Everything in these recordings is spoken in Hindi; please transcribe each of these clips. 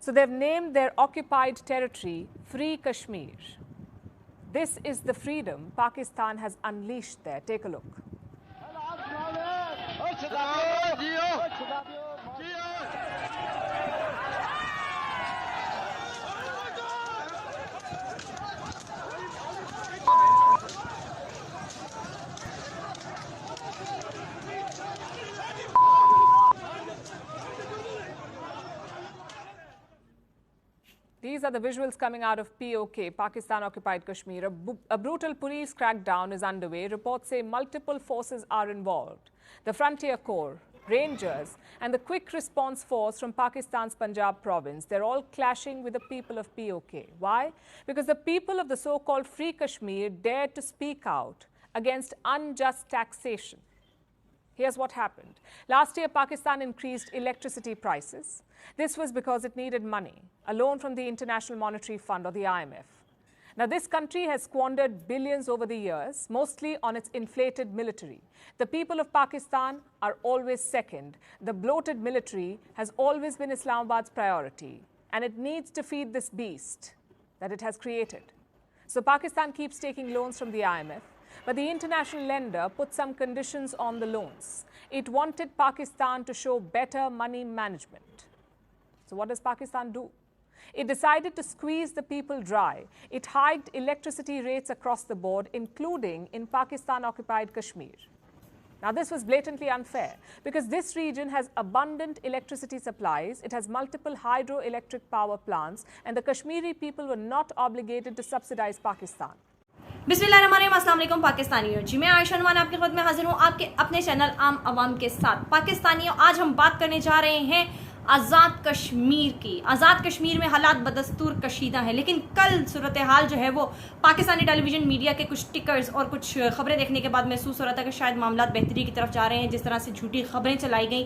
So they've named their occupied territory Free Kashmir. This is the freedom Pakistan has unleashed there. Take a look. These are the visuals coming out of POK, Pakistan Occupied Kashmir. A brutal police crackdown is underway. Reports say multiple forces are involved. The Frontier Corps, Rangers, and the Quick Response Force from Pakistan's Punjab province, they're all clashing with the people of POK. Why? Because the people of the so-called Free Kashmir dared to speak out against unjust taxation. Here's what happened. Last year, Pakistan increased electricity prices. This was because it needed money, a loan from the International Monetary Fund or the IMF. Now, this country has squandered billions over the years, mostly on its inflated military. The people of Pakistan are always second. The bloated military has always been Islamabad's priority, and it needs to feed this beast that it has created. So Pakistan keeps taking loans from the IMF. But the international lender put some conditions on the loans. It wanted Pakistan to show better money management. So what does Pakistan do? It decided to squeeze the people dry. It hiked electricity rates across the board, including in Pakistan-occupied Kashmir. Now, this was blatantly unfair because this region has abundant electricity supplies. It has multiple hydroelectric power plants, and the Kashmiri people were not obligated to subsidize Pakistan. बिस्मिल्लाहिर्रहमानिर्रहीम, अस्सलाम वालेकुम पाकिस्तानियों जी, मैं आयशा नुमान आपकी खिदमत में हाजिर हूँ आपके अपने चैनल आम आवाम के साथ। पाकिस्तानियों, आज हम बात करने जा रहे हैं आज़ाद कश्मीर की। आज़ाद कश्मीर में हालात बदस्तूर कशीदा हैं, लेकिन कल सूरत हाल जो है वो पाकिस्तानी टेलीविज़न मीडिया के कुछ टिकर्स और कुछ खबरें देखने के बाद महसूस हो रहा था कि शायद मामला बेहतरी की तरफ जा रहे हैं। जिस तरह से झूठी खबरें चलाई गई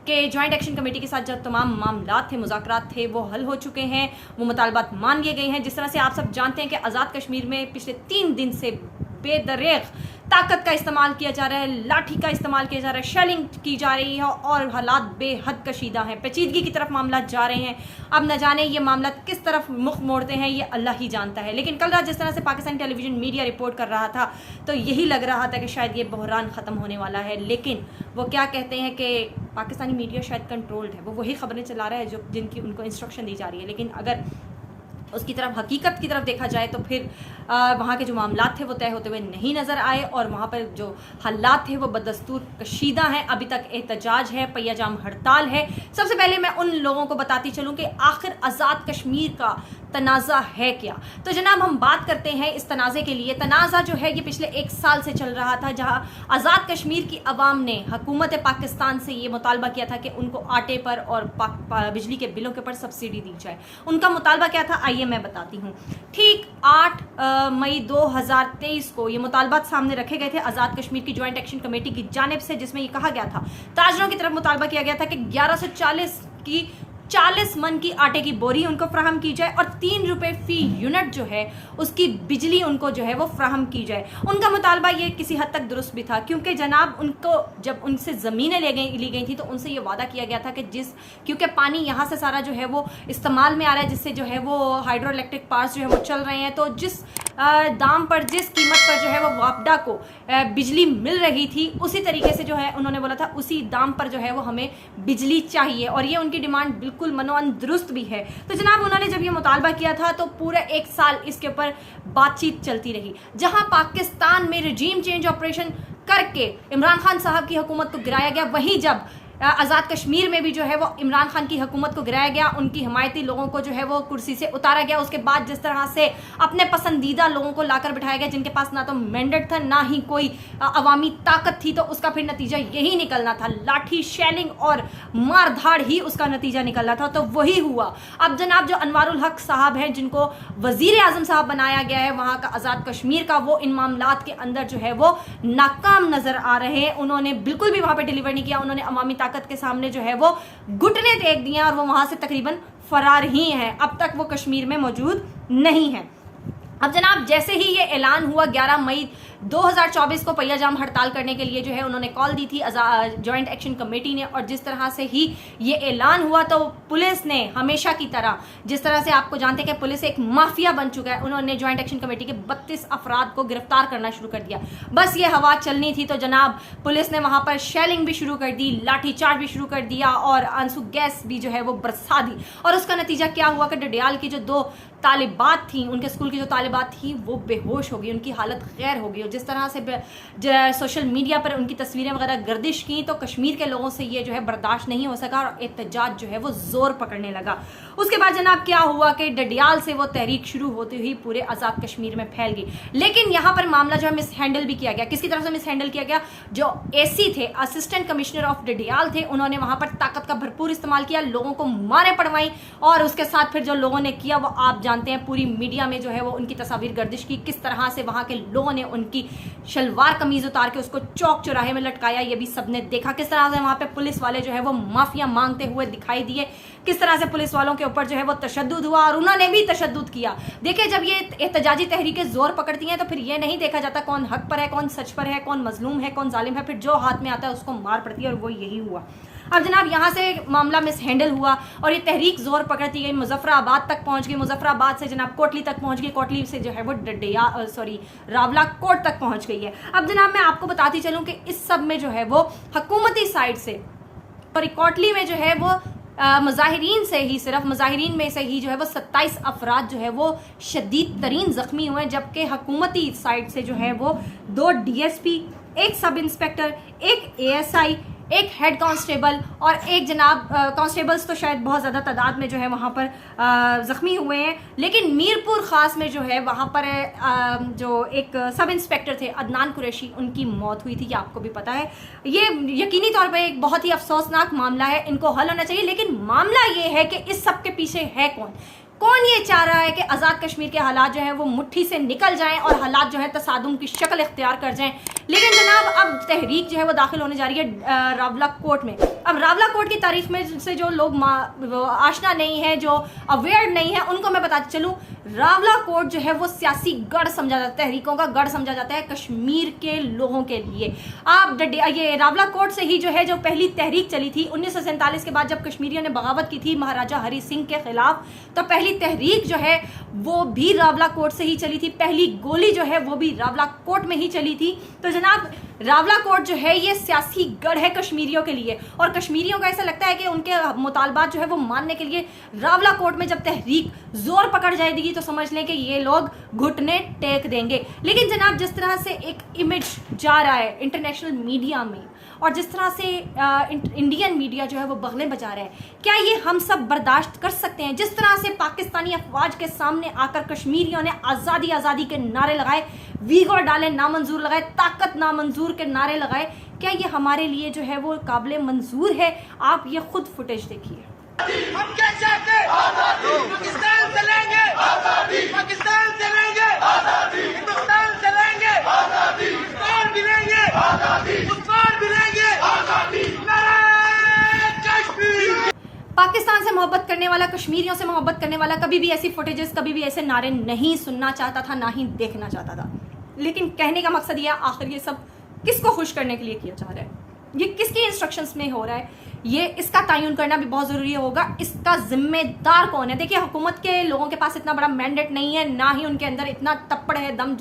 कि जॉइंट एक्शन कमेटी के साथ जो तमाम मामला थे, मुज़ाकरात थे, वो हल हो चुके हैं, वो मुतालबात मान लिए गए हैं। जिस तरह से आप सब जानते हैं कि आज़ाद कश्मीर में पिछले 3 दिन से बेदरेग ताकत का इस्तेमाल किया जा रहा है, लाठी का इस्तेमाल किया जा रहा है, शेलिंग की जा रही है और हालात बेहद कशीदा हैं, पेचीदगी की तरफ मामला जा रहे हैं। अब न जाने ये मामला किस तरफ मुख मोड़ते हैं, ये अल्लाह ही जानता है। लेकिन कल रात जिस तरह से पाकिस्तानी टेलीविज़न मीडिया रिपोर्ट कर रहा था, तो यही लग रहा था कि शायद ये बहरान ख़त्म होने वाला है। लेकिन वो क्या कहते हैं कि पाकिस्तानी मीडिया शायद कंट्रोल्ड है, वो वही खबरें चला रहा है जो जिनकी उनको इंस्ट्रक्शन दी जा रही है। लेकिन अगर उसकी तरफ हकीकत की तरफ देखा जाए तो फिर वहाँ के जो मामलात थे वो तय होते हुए नहीं नज़र आए और वहाँ पर जो हालात थे वो बदस्तूर कशीदा हैं। अभी तक एहतजाज है, पहियाजाम हड़ताल है। सबसे पहले मैं उन लोगों को बताती चलूँ कि आखिर आज़ाद कश्मीर का तनाज़ा है क्या। तो जनाब, हम बात करते हैं इस तनाज़े के लिए। तनाज़ा जो है ये पिछले 1 साल से चल रहा था, जहाँ आज़ाद कश्मीर की अवाम ने हुकूमत पाकिस्तान से ये मुतालबा किया था कि उनको आटे पर और बिजली के बिलों के ऊपर सब्सिडी दी जाए। उनका मुतालबा क्या था, आइए मैं बताती हूँ। ठीक 8 मई 2023 को ये मुतालबात सामने रखे गए थे आज़ाद कश्मीर की जॉइंट एक्शन कमेटी की जानिब से, जिसमें ये कहा गया था, ताजरों की तरफ मुतालबा किया गया था कि 1140 की 40 मन की आटे की बोरी उनको फ्राहम की जाए और 3 रुपये फी यूनिट जो है उसकी बिजली उनको जो है वो फ्राहम की जाए। उनका मुतालबा ये किसी हद तक दुरुस्त भी था, क्योंकि जनाब उनको जब उनसे ज़मीनें ली गई थी तो उनसे ये वादा किया गया था कि क्योंकि पानी यहाँ से सारा जो है वो इस्तेमाल में आ रहा है, जिससे जो है वो हाइड्रोइलेक्ट्रिक पावर्स जो है वो चल रहे हैं, तो जिस दाम पर, जिस कीमत पर जो है वो वापडा को बिजली मिल रही थी, उसी तरीके से जो है उन्होंने बोला था उसी दाम पर जो है वो हमें बिजली चाहिए। और ये उनकी डिमांड बिल्कुल मनोअन दुरुस्त भी है। तो जनाब, उन्होंने जब ये मुतालबा किया था तो पूरा 1 साल इसके ऊपर बातचीत चलती रही, जहां पाकिस्तान में रजीम चेंज ऑपरेशन करके इमरान खान साहब की हुकूमत को गिराया गया, वहीं जब आज़ाद कश्मीर में भी जो है वो इमरान खान की हुकूमत को गिराया गया, उनकी हिमायती लोगों को जो है वो कुर्सी से उतारा गया। उसके बाद जिस तरह से अपने पसंदीदा लोगों को लाकर बिठाया गया, जिनके पास ना तो मैंडेट था ना ही कोई अवामी ताकत थी, तो उसका फिर नतीजा यही निकलना था, लाठी, शेलिंग और मार धाड़ ही उसका नतीजा निकलना था। तो वही हुआ। अब जनाब, जो अनवारुल हक साहब हैं, जिनको वज़ीर आज़म साहब बनाया गया है वहाँ का आज़ाद कश्मीर का, वो इन मामलात के अंदर जो है वो नाकाम नज़र आ रहे हैं। उन्होंने बिल्कुल भी वहाँ पर डिलीवर नहीं किया। उन्होंने अवामी ताकत के सामने जो है वो घुटने टेक दिए और वो वहां से तकरीबन फरार ही हैं। अब तक वो कश्मीर में मौजूद नहीं है। अब जनाब, जैसे ही ये ऐलान हुआ 11 मई 2024 को पहिया जाम हड़ताल करने के लिए जो है उन्होंने कॉल दी थी जॉइंट एक्शन कमेटी ने, और जिस तरह से ही ये ऐलान हुआ तो पुलिस ने हमेशा की तरह, जिस तरह से आपको जानते हैं कि पुलिस एक माफिया बन चुका है, उन्होंने जॉइंट एक्शन कमेटी के 32 अफराद को गिरफ्तार करना शुरू कर दिया। बस ये हवा चलनी थी तो जनाब पुलिस ने वहां पर शेलिंग भी शुरू कर दी, लाठीचार्ज भी शुरू कर दिया और आंसू गैस भी जो है वो बरसा दी। और उसका नतीजा क्या हुआ कि डडियाल की जो 2 तालिबात थी, उनके स्कूल की जो तालिबात थी वो बेहोश हो गई, उनकी हालत गैर हो गई। और जिस तरह से सोशल मीडिया पर उनकी तस्वीरें वगैरह गर्दिश की तो कश्मीर के लोगों से ये जो है बर्दाश्त नहीं हो सका और एहतजाज जो है वो जोर पकड़ने लगा। उसके बाद जनाब क्या हुआ कि डडियाल से वो तहरीक शुरू होती हुई पूरे आज़ाद कश्मीर में फैल गई। लेकिन यहाँ पर मामला जो है मिस हैंडल भी किया गया। किसकी तरफ से मिस हैंडल किया गया? जो एसी थे, असिस्टेंट कमिश्नर ऑफ डडियाल थे, उन्होंने वहां पर ताकत का भरपूर इस्तेमाल किया, लोगों को मारे पड़वाई और उसके साथ फिर जो लोगों ने किया वो आप जानते हैं, पूरी मीडिया में जो है वो उनकी तस्वीर गर्दिश की, किस तरह से वहां के लोगों ने उनकी शलवार कमीज उतार के उसको चौक चौराहे में लटकाया, ये भी सबने देखा। किस तरह से वहां पे पुलिस वाले जो है वो माफिया मांगते हुए दिखाई दिए, किस तरह से पुलिस वालों के ऊपर जो है वो तशद्दुद हुआ और उन्होंने भी तशद्दुद किया। देखिए, जब ये एहतजाजी तहरीकें जोर पकड़ती हैं तो फिर ये नहीं देखा जाता कौन हक पर है, कौन सच पर है, कौन मजलूम है, कौन जालिम है, फिर जो हाथ में आता है उसको मार पड़ती है और वो यही हुआ। अब जनाब यहाँ से मामला मिस हैंडल हुआ और ये तहरीक जोर पकड़ती गई, मुजफ्फराबाद तक पहुंच गई, मुजफ्फराबाद से जनाब कोटली तक पहुंच गई, कोटली से जो है वो रावला कोट तक पहुंच गई है। अब जनाब मैं आपको बताती चलूं कि इस सब में जो है वो हुकूमती साइड से और कोटली में जो है वो मुजाहिरीन से ही, सिर्फ मुजाहिरीन में से ही जो है वो 27 अफराद जो है वो शदीद तरीन जख्मी हुए, जबकि हुकूमती साइड से जो है वो 2 DSP, 1 sub inspector, 1 ASI, 1 head constable और 1 जनाब कांस्टेबल्स तो शायद बहुत ज़्यादा तादाद में जो है वहाँ पर ज़ख्मी हुए हैं। लेकिन मीरपुर ख़ास में जो है वहाँ पर जो एक सब इंस्पेक्टर थे अदनान कुरैशी, उनकी मौत हुई थी, ये आपको भी पता है। ये यकीनी तौर पर एक बहुत ही अफसोसनाक मामला है, इनको हल होना चाहिए। लेकिन मामला ये है कि इस सब के पीछे है कौन ये चाह रहा है कि आज़ाद कश्मीर के हालात जो है वो मुट्ठी से निकल जाएं और हालात जो है तसादुम की शक्ल इख्तियार कर जाएं। लेकिन जनाब अब तहरीक जो है वो दाखिल होने जा रही है रावला कोट में। अब रावला कोट की तारीख में से जो लोग आशना नहीं है, जो अवेयर नहीं है, उनको मैं बताती चलूँ, रावला कोट जो है वो सियासी गढ़ समझा जाता है, तहरीकों का गढ़ समझा जाता है कश्मीर के लोगों के लिए। आप ये रावला कोट से ही जो है जो पहली तहरीक चली थी 1947 के बाद, जब कश्मीरियों ने बगावत की थी महाराजा हरी सिंह के खिलाफ, तो पहली तहरीक जो है वो भी रावला कोट से ही चली थी, पहली गोली जो है वो भी रावला कोट में ही चली थी। तो जनाब रावला कोट जो है ये सियासी गढ़ है कश्मीरियों के लिए, और कश्मीरियों को ऐसा लगता है कि उनके मुतालबात जो है वो मानने के लिए रावला कोट में जब तहरीक जोर पकड़ जाएगी तो समझ लें कि ये लोग घुटने टेक देंगे। लेकिन जनाब जिस तरह से एक इमेज जा रहा है इंटरनेशनल मीडिया में और जिस तरह से इंडियन मीडिया जो है वो बगले बजा रहा है, क्या ये हम सब बर्दाश्त कर सकते हैं? जिस तरह से पाकिस्तानी अफवाज के सामने आकर कश्मीरियों ने आज़ादी आज़ादी के नारे लगाए, वीगो डाले नामंजूर लगाए, ताकत नामंजूर के नारे लगाए, क्या ये हमारे लिए जो है वो काबिल मंजूर है? आप ये खुद फुटेज देखिए। हम क्या चाहते हैं? पाकिस्तान से लेंगे पाकिस्तान से लेंगे हिंदुस्तान से लेंगे हिंदुस्तान भी लेंगे हिंदुस्तान भी लेंगे नारे कश्मीर। पाकिस्तान से मोहब्बत करने वाला, कश्मीरियों से मोहब्बत करने वाला कभी भी ऐसी फुटेजेस, कभी भी ऐसे नारे नहीं सुनना चाहता था, ना ही देखना चाहता था। लेकिन कहने का मकसद यह, आखिर ये सब किसको खुश करने के लिए किया जा रहा है? ये किसकी इंस्ट्रक्शंस में हो रहा है? ये इसका तयन करना भी बहुत ज़रूरी होगा। इसका जिम्मेदार कौन है? देखिए, हुकूमत के लोगों के पास इतना बड़ा मैंडेट नहीं है, ना ही उनके अंदर इतना तप्पड़ है, दम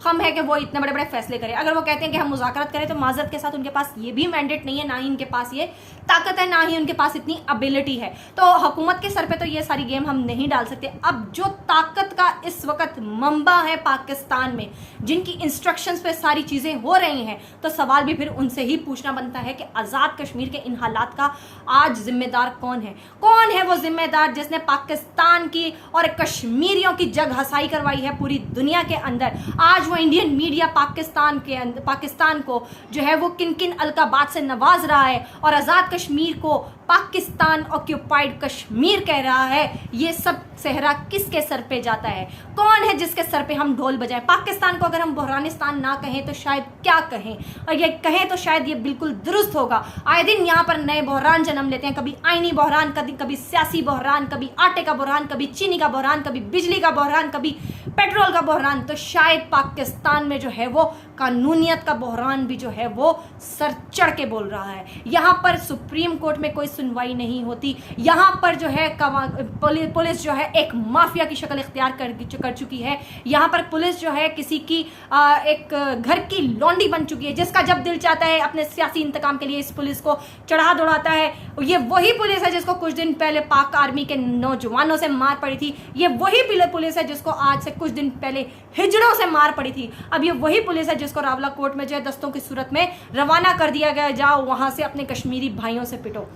खम है कि वो इतने बड़े बड़े फैसले करें। अगर वो कहते हैं कि हम मुज़ाकरत करें तो माजरत के साथ उनके पास ये भी मैंडेट नहीं है, ना ही उनके पास ये ताकत है, ना ही उनके पास इतनी एबिलिटी है। तो हुकूमत के सर पे तो ये सारी गेम हम नहीं डाल सकते। अब जो ताकत का इस वक्त मंबा है पाकिस्तान में, जिनकी इंस्ट्रक्शंस पे सारी चीज़ें हो रही हैं, तो सवाल भी फिर उनसे ही पूछना बनता है कि आज़ाद कश्मीर के इन हालात का आज जिम्मेदार कौन है? कौन है वो जिम्मेदार जिसने पाकिस्तान की और कश्मीरियों की जग हसाई करवाई है पूरी दुनिया के अंदर? आज वो इंडियन मीडिया पाकिस्तान को जो है वो किन किन अलकाबात से नवाज रहा है और आज़ाद कश्मीर को पाकिस्तान ऑक्यूपाइड कश्मीर कह रहा है, ये सब सेहरा किसके सर पे जाता है? कौन है जिसके सर पे हम ढोल बजाएं? पाकिस्तान को अगर हम बहरानिस्तान ना कहें तो शायद क्या कहें, और ये कहें तो शायद ये बिल्कुल दुरुस्त होगा। आए दिन यहाँ पर नए बहरान जन्म लेते हैं, कभी आईनी बहरान, कभी सियासी बहरान, कभी आटे का बहरान, कभी चीनी का बहरान, कभी बिजली का बहरान, कभी पेट्रोल का बहरान। तो शायद पाकिस्तान में जो है वो कानूनियत का बहरान भी जो है वो सर चढ़ के बोल रहा है। यहाँ पर सुप्रीम कोर्ट में कोई सुनवाई नहीं होती, यहाँ पर जो है पुलिस जो है एक माफिया की शक्ल इख्तियार कर चुकी है। यहाँ पर पुलिस जो है किसी की एक घर की लौंडी बन चुकी है, जिसका जब दिल चाहता है अपने सियासी इंतकाम के लिए इस पुलिस को चढ़ा दौड़ाता है। ये वही पुलिस है जिसको कुछ दिन पहले पाक आर्मी के नौजवानों से मार पड़ी थी, ये वही पुलिस है जिसको आज से कुछ दिन पहले हिजड़ों से मार पड़ी थी। अब ये वही पुलिस है जिसको रावला कोर्ट में जो है दस्तों की सूरत में रवाना कर दिया गया, जाओ वहां से अपने कश्मीरी भाइयों से पिटो।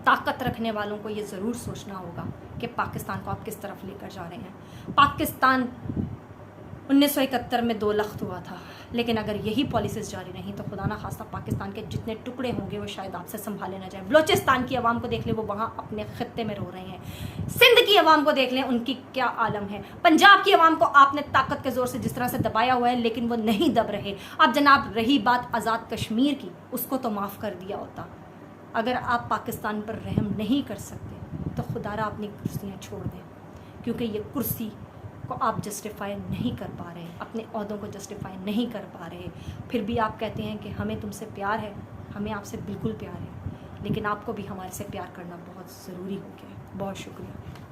ताकत रखने वालों को ये ज़रूर सोचना होगा कि पाकिस्तान को आप किस तरफ लेकर जा रहे हैं। पाकिस्तान 1971 में 2 लख्त हुआ था, लेकिन अगर यही पॉलिसीज जारी रहीं तो खुदा ना खास्ता पाकिस्तान के जितने टुकड़े होंगे वो शायद आपसे संभाले ना जाए। बलोचिस्तान की आवाम को देख लें, वो वहाँ अपने खत्ते में रो रहे हैं। सिंध की आवाम को देख लें, उनकी क्या आलम है। पंजाब की आवाम को आपने ताकत के ज़ोर से जिस तरह से दबाया हुआ है, लेकिन वो नहीं दब रहे। अब जनाब रही बात आज़ाद कश्मीर की, उसको तो माफ़ कर दिया होता। अगर आप पाकिस्तान पर रहम नहीं कर सकते तो खुदारा अपनी कुर्सियाँ छोड़ दें, क्योंकि ये कुर्सी को आप जस्टिफाई नहीं कर पा रहे, अपने ओहदों को जस्टिफाई नहीं कर पा रहे। फिर भी आप कहते हैं कि हमें तुमसे प्यार है। हमें आपसे बिल्कुल प्यार है, लेकिन आपको भी हमारे से प्यार करना बहुत ज़रूरी हो गया है। बहुत शुक्रिया।